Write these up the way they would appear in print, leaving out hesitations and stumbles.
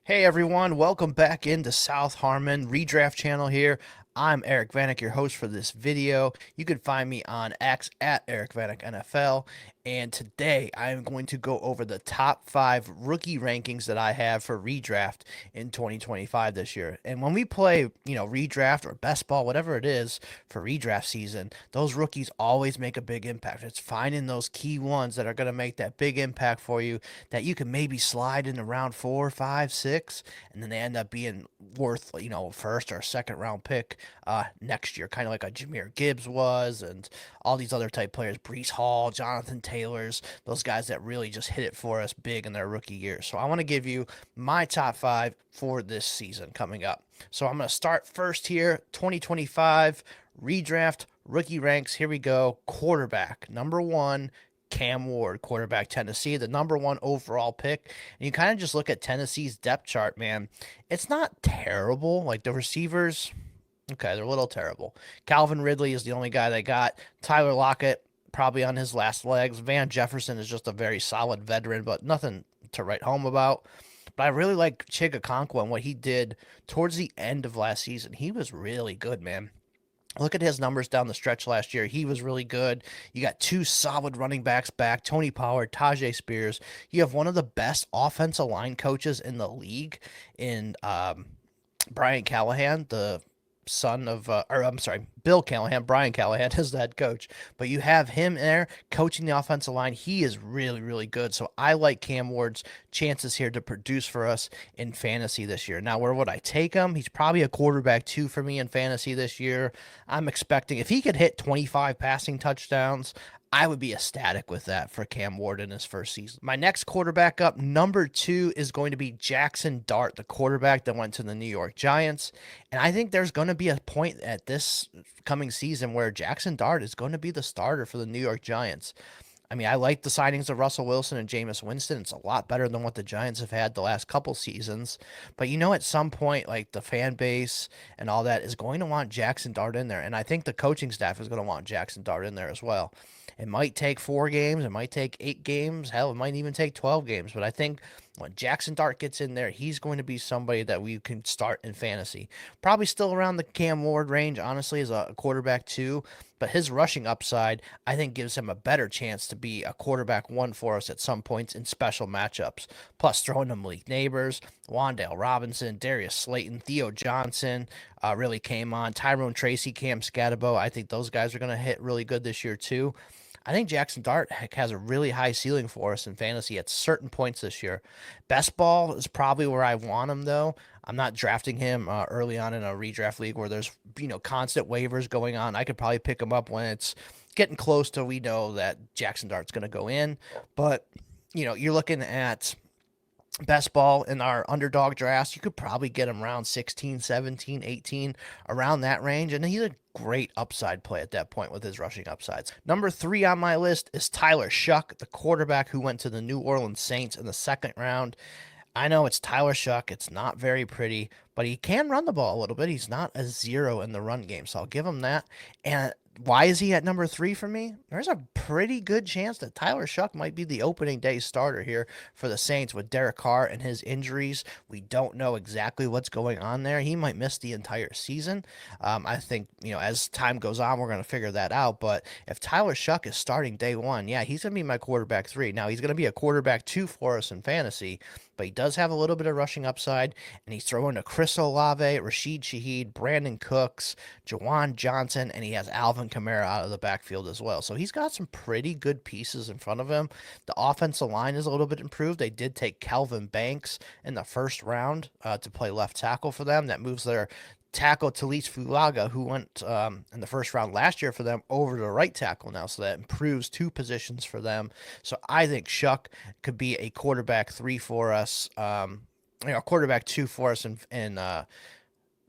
Hey everyone, welcome back into South Harmon Redraft channel here. I'm Eric Vanek, your host for this video. You can find me on X at Eric Vanek NFL. And today I am going to go over the top 5 rookie rankings that I have for redraft in 2025 this year. And when we play, redraft or best ball, whatever it is for redraft season, those rookies always make a big impact. It's finding those key ones that are going to make that big impact for you that you can maybe slide into round 4, 5, 6, and then they end up being worth, first or second round pick next year, kind of like a Jahmyr Gibbs was, and all these other type players, Brees Hall, Jonathan Taylor's, those guys that really just hit it for us big in their rookie year. So I want to give you my top 5 for this season coming up. So I'm going to start first here, 2025 redraft rookie ranks. Here we go. Quarterback, number 1, Cam Ward, quarterback, Tennessee, the number 1 overall pick. And you kind of just look at Tennessee's depth chart, man. It's not terrible. Like the receivers, okay, they're a little terrible. Calvin Ridley is the only guy they got. Tyler Lockett, probably on his last legs. Van Jefferson is just a very solid veteran, but nothing to write home about. But I really like Chigakonkwa and what he did towards the end of last season. He was really good, man. Look at his numbers down the stretch last year. He was really good. You got 2 solid running backs back, Tony Pollard, Tajay Spears. You have one of the best offensive line coaches in the league in Brian Callahan, the son of, or I'm sorry, Bill Callahan. Brian Callahan is the head coach, but you have him there coaching the offensive line. He is really, really good. So I like Cam Ward's chances here to produce for us in fantasy this year. Now, where would I take him? He's probably a quarterback 2 for me in fantasy this year. I'm expecting if he could hit 25 passing touchdowns, I would be ecstatic with that for Cam Ward in his first season. My next quarterback up, number 2, is going to be Jackson Dart, the quarterback that went to the New York Giants. And I think there's going to be a point at this coming season where Jackson Dart is going to be the starter for the New York Giants. I mean, I like the signings of Russell Wilson and Jameis Winston. It's a lot better than what the Giants have had the last couple seasons. But at some point, like the fan base and all that is going to want Jackson Dart in there. And I think the coaching staff is going to want Jackson Dart in there as well. It might take 4 games. It might take 8 games. Hell, it might even take 12 games. But I think when Jackson Dart gets in there, he's going to be somebody that we can start in fantasy. Probably still around the Cam Ward range, honestly, as a quarterback 2. But his rushing upside, I think, gives him a better chance to be a quarterback 1 for us at some points in special matchups. Plus, throwing him Malik Neighbors, Wan'Dale Robinson, Darius Slayton, Theo Johnson really came on. Tyrone Tracy, Cam Scatabo. I think those guys are going to hit really good this year, too. I think Jackson Dart has a really high ceiling for us in fantasy at certain points this year. Best ball is probably where I want him, though. I'm not drafting him early on in a redraft league where there's constant waivers going on. I could probably pick him up when it's getting close to we know that Jackson Dart's going to go in. But you're looking at best ball in our underdog drafts. You could probably get him around 16, 17, 18, around that range. And he's a great upside play at that point with his rushing upsides. Number 3 on my list is Tyler Shuck, the quarterback who went to the New Orleans Saints in the second round. I know it's Tyler Shuck. It's not very pretty, but he can run the ball a little bit. He's not a 0 in the run game, so I'll give him that. And why is he at number 3 for me? There's a pretty good chance that Tyler Shuck might be the opening day starter here for the Saints with Derek Carr and his injuries. We don't know exactly what's going on there. He might miss the entire season. I think, as time goes on, we're going to figure that out. But if Tyler Shuck is starting day 1, yeah, he's going to be my quarterback 3. Now, he's going to be a quarterback 2 for us in fantasy, but he does have a little bit of rushing upside, and he's throwing to Chris Olave, Rashid Shaheed, Brandon Cooks, Jawan Johnson, and he has Alvin Kamara out of the backfield as well. So he's got some pretty good pieces in front of him. The offensive line is a little bit improved. They did take Kelvin Banks in the first round to play left tackle for them. That moves their tackle Talise Fulaga, who went in the first round last year for them, over to right tackle now. So that improves 2 positions for them. So I think Shuck could be a quarterback 3 for us, quarterback 2 for us in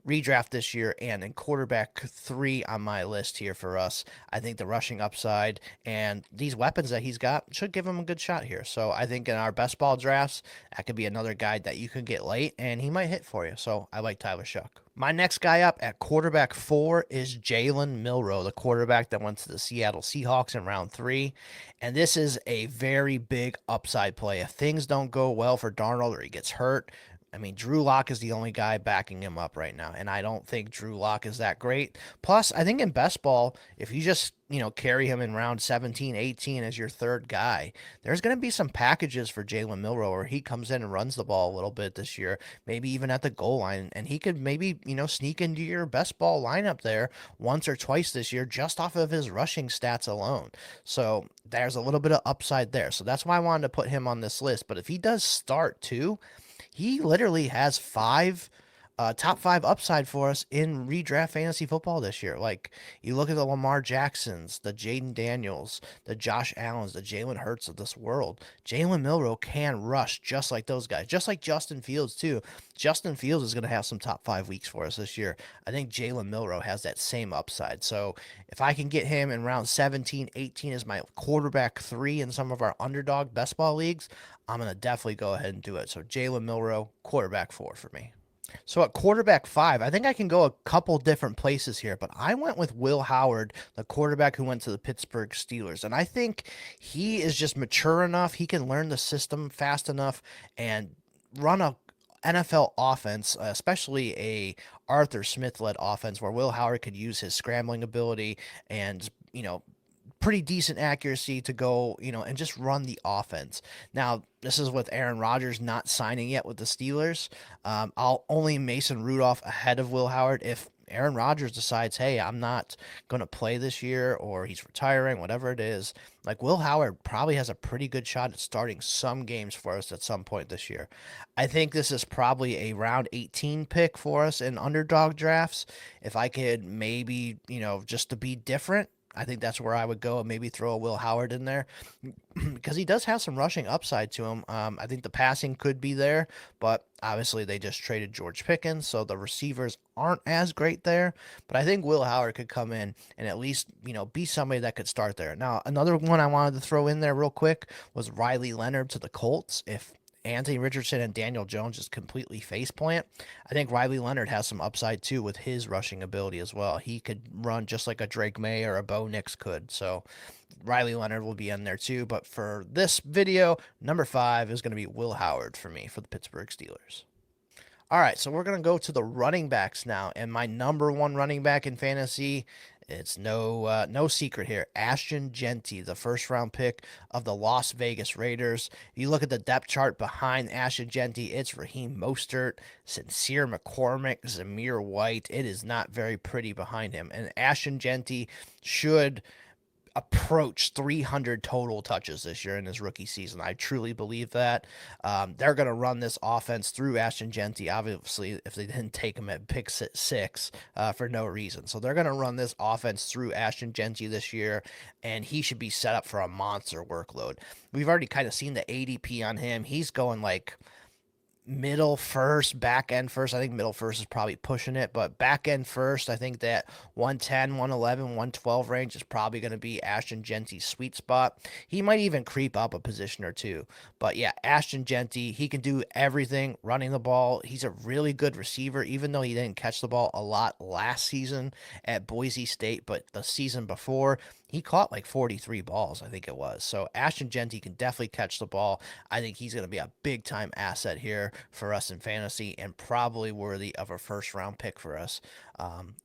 redraft this year, and in quarterback 3 on my list here for us. I think the rushing upside and these weapons that he's got should give him a good shot here. So I think in our best ball drafts, that could be another guy that you can get late and he might hit for you. So I like Tyler Shuck. My next guy up at quarterback 4 is Jalen Milroe, the quarterback that went to the Seattle Seahawks in round 3. And this is a very big upside play. If things don't go well for Darnold or he gets hurt, I mean, Drew Lock is the only guy backing him up right now, and I don't think Drew Lock is that great. Plus, I think in best ball, if you just, carry him in round 17, 18 as your third guy, there's going to be some packages for Jalen Milroe where he comes in and runs the ball a little bit this year, maybe even at the goal line, and he could maybe, sneak into your best ball lineup there once or twice this year just off of his rushing stats alone. So there's a little bit of upside there. So that's why I wanted to put him on this list. But if he does start too, he literally has top five upside for us in redraft fantasy football this year. Like, you look at the Lamar Jacksons, the Jaden Daniels, the Josh Allens, the Jalen Hurts of this world. Jalen Milroe can rush just like those guys, just like Justin Fields too. Justin Fields is going to have some top 5 weeks for us this year. I think Jalen Milroe has that same upside. So if I can get him in round 17, 18 as my quarterback 3 in some of our underdog best ball leagues, I'm going to definitely go ahead and do it. So Jalen Milroe, quarterback 4 for me. So at quarterback 5, I think I can go a couple different places here, but I went with Will Howard, the quarterback who went to the Pittsburgh Steelers. And I think he is just mature enough. He can learn the system fast enough and run a NFL offense, especially a Arthur Smith-led offense where Will Howard could use his scrambling ability and, pretty decent accuracy to go, and just run the offense. Now, this is with Aaron Rodgers not signing yet with the Steelers. I'll only Mason Rudolph ahead of Will Howard if Aaron Rodgers decides, hey, I'm not going to play this year, or he's retiring, whatever it is. Like, Will Howard probably has a pretty good shot at starting some games for us at some point this year. I think this is probably a round 18 pick for us in underdog drafts. If I could maybe, just to be different, I think that's where I would go and maybe throw a Will Howard in there because he does have some rushing upside to him. I think the passing could be there, but obviously they just traded George Pickens, so the receivers aren't as great there. But I think Will Howard could come in and at least, be somebody that could start there. Now, another one I wanted to throw in there real quick was Riley Leonard to the Colts. If Anthony Richardson and Daniel Jones just completely faceplant, I think Riley Leonard has some upside too with his rushing ability as well. He could run just like a Drake May or a Bo Nix could. So Riley Leonard will be in there too. But for this video, number 5 is going to be Will Howard for me for the Pittsburgh Steelers. All right, so we're going to go to the running backs now. And my number 1 running back in fantasy, it's no secret here, Ashton Jeanty, the first-round pick of the Las Vegas Raiders. If you look at the depth chart behind Ashton Jeanty, it's Raheem Mostert, Sincere McCormick, Zamir White. It is not very pretty behind him. And Ashton Jeanty should approach 300 total touches this year in his rookie season. I truly believe that. They're going to run this offense through Ashton Jeanty, obviously, if they didn't take him at pick 6 for no reason. So they're going to run this offense through Ashton Jeanty this year, and he should be set up for a monster workload. We've already kind of seen the ADP on him. He's going like middle first, back end first. I think middle first is probably pushing it, but back end first, I think that 110, 111, 112 range is probably going to be Ashton Jeanty's sweet spot. He might even creep up a position or two. But yeah, Ashton Jeanty, he can do everything running the ball. He's a really good receiver, even though he didn't catch the ball a lot last season at Boise State, but the season before, he caught like 43 balls, I think it was. So Ashton Jeanty can definitely catch the ball. I think he's going to be a big-time asset here for us in fantasy and probably worthy of a first-round pick for us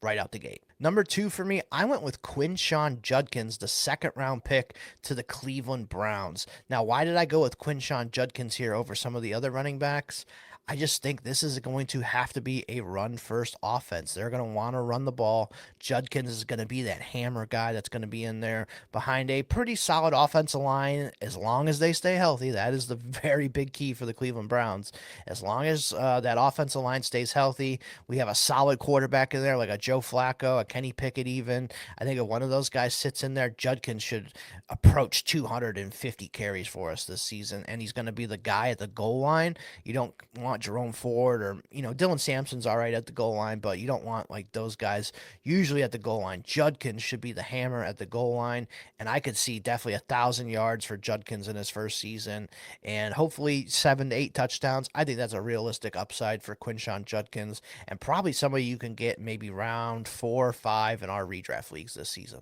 right out the gate. Number 2 for me, I went with Quinshon Judkins, the second-round pick to the Cleveland Browns. Now, why did I go with Quinshon Judkins here over some of the other running backs? I just think this is going to have to be a run-first offense. They're going to want to run the ball. Judkins is going to be that hammer guy that's going to be in there behind a pretty solid offensive line as long as they stay healthy. That is the very big key for the Cleveland Browns. As long as that offensive line stays healthy, we have a solid quarterback in there like a Joe Flacco, a Kenny Pickett even. I think if one of those guys sits in there, Judkins should approach 250 carries for us this season, and he's going to be the guy at the goal line. You don't want Jerome Ford or, Dylan Sampson's all right at the goal line, but you don't want like those guys usually at the goal line. Judkins should be the hammer at the goal line, and I could see definitely 1,000 yards for Judkins in his first season and hopefully 7 to 8 touchdowns. I think that's a realistic upside for Quinshon Judkins and probably somebody you can get maybe round 4 or 5 in our redraft leagues this season.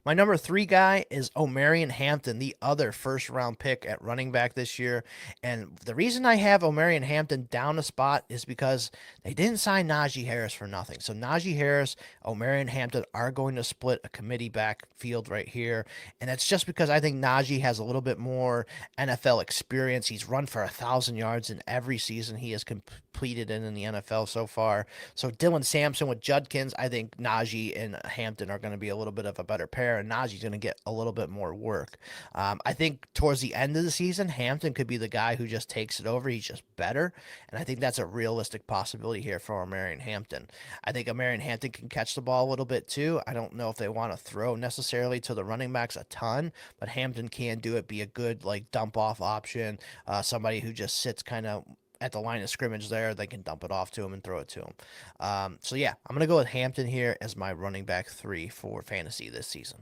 My number 3 guy is Omarion Hampton, the other first round pick at running back this year. And the reason I have Omarion Hampton down a spot is because they didn't sign Najee Harris for nothing. So Najee Harris, Omarion Hampton are going to split a committee backfield right here. And that's just because I think Najee has a little bit more NFL experience. He's run for 1,000 yards in every season he has completed in the NFL so far. So Dylan Sampson with Judkins, I think Najee and Hampton are going to be a little bit of a better pair, and Najee's going to get a little bit more work. I think towards the end of the season, Hampton could be the guy who just takes it over. He's just better, and I think that's a realistic possibility here for Omarion Hampton. I think Omarion Hampton can catch the ball a little bit too. I don't know if they want to throw necessarily to the running backs a ton, but Hampton can do it, be a good like dump off option, somebody who just sits kind of at the line of scrimmage there. They can dump it off to him and throw it to him. So yeah, I'm gonna go with Hampton here as my running back 3 for fantasy this season.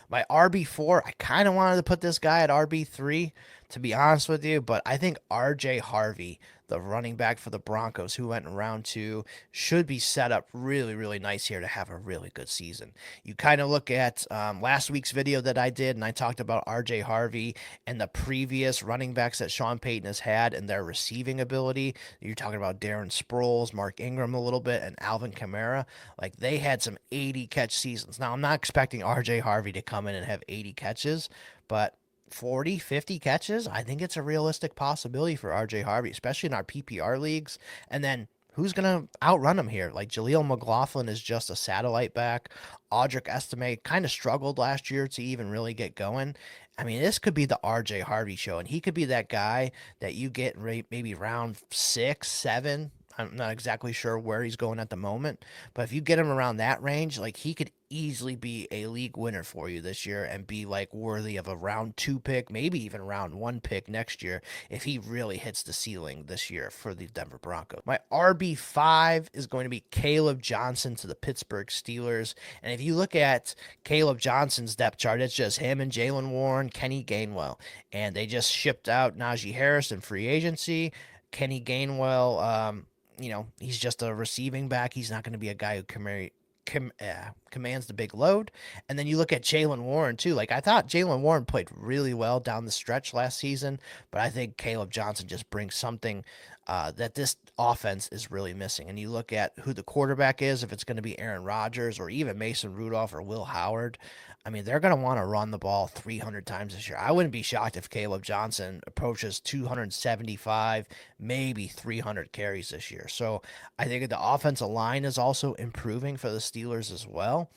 My RB4, I kind of wanted to put this guy at RB3, to be honest with you, but I think RJ Harvey, the running back for the Broncos, who went in round 2, should be set up really, really nice here to have a really good season. You kind of look at last week's video that I did, and I talked about RJ Harvey and the previous running backs that Sean Payton has had and their receiving ability. You're talking about Darren Sproles, Mark Ingram a little bit, and Alvin Kamara. Like, they had some 80 catch seasons. Now, I'm not expecting RJ Harvey to come in and have 80 catches, but 40, 50 catches, I think it's a realistic possibility for RJ Harvey, especially in our PPR leagues. And then who's going to outrun him here? Like, Jaleel McLaughlin is just a satellite back. Audric Estime kind of struggled last year to even really get going. I mean, this could be the RJ Harvey show, and he could be that guy that you get maybe round 6, 7. I'm not exactly sure where he's going at the moment, but if you get him around that range, like, he could easily be a league winner for you this year and be like worthy of a round 2 pick, maybe even round 1 pick next year if he really hits the ceiling this year for the Denver Broncos. My RB5 is going to be Caleb Johnson to the Pittsburgh Steelers. And if you look at Caleb Johnson's depth chart, it's just him and Jalen Warren, Kenny Gainwell. And they just shipped out Najee Harris in free agency. Kenny Gainwell, he's just a receiving back. He's not going to be a guy who commands the big load. And then you look at Jalen Warren too. Like, I thought Jalen Warren played really well down the stretch last season, but I think Caleb Johnson just brings something that this offense is really missing. And you look at who the quarterback is, if it's going to be Aaron Rodgers or even Mason Rudolph or Will Howard. I mean, they're going to want to run the ball 300 times this year. I wouldn't be shocked if Caleb Johnson approaches 275, maybe 300 carries this year. So I think the offensive line is also improving for the Steelers as well.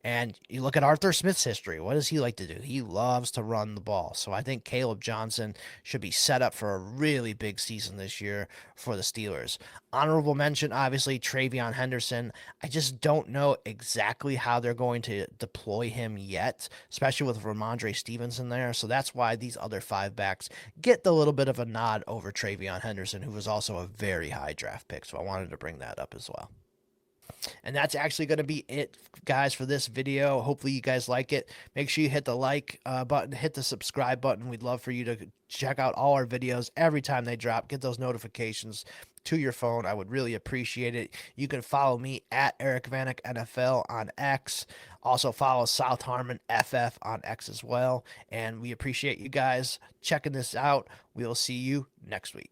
And you look at Arthur Smith's history. What does he like to do? He loves to run the ball. So I think Caleb Johnson should be set up for a really big season this year for the Steelers. Honorable mention, obviously, Travion Henderson. I just don't know exactly how they're going to deploy him yet, especially with Ramondre Stevenson there. So that's why these other 5 backs get the little bit of a nod over Travion Henderson, who was also a very high draft pick. So I wanted to bring that up as well. And that's actually going to be it, guys, for this video. Hopefully you guys like it. Make sure you hit the like button, hit the subscribe button. We'd love for you to check out all our videos every time they drop. Get those notifications to your phone. I would really appreciate it. You can follow me at Eric Vanek NFL on X. Also follow South Harmon FF on X as well. And we appreciate you guys checking this out. We'll see you next week.